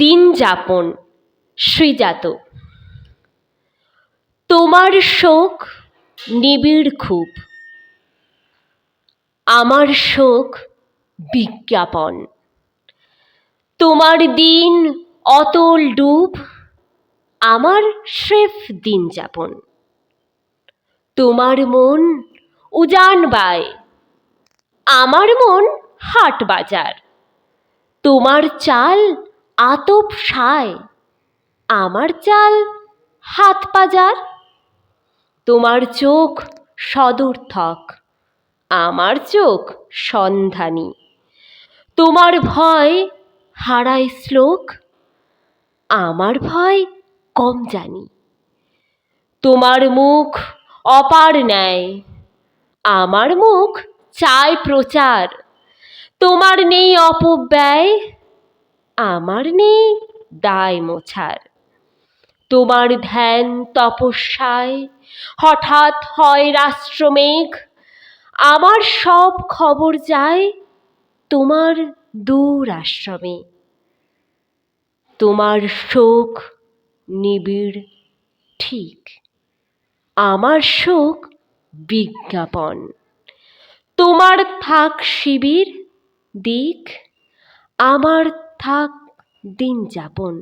দিন যাপন শ্রীজাত। তোমার শোক নিবিড় খুব, আমার শোক বিজ্ঞাপন। তোমার দিন অতল ডুব, আমার স্রেফ দিন যাপন। তোমার মন উজান বায়, আমার মন হাট বাজার। তোমার চাল আতপ সায়, আমার চাল হাত পাজার। তোমার চোখ সদর্থক, আমার চোখ সন্ধানী। তোমার ভয় হারায় শ্লোক, আমার ভয় কম জানি। তোমার মুখ অপার ন্যায়, আমার মুখ চায় প্রচার। তোমার নেই অপব্যয়, আমার নেই দায় মোছার। তোমার ধ্যান তপস্যায় হঠাৎ হয় রাষ্ট্রমেঘ, আমার সব খবর যায় তোমার দূর আশ্রমে। তোমার শোক নিবিড় ঠিক, আমার শোক বিজ্ঞাপন। তোমার থাক শিবির দিক, আমার থাক দিন যাপন।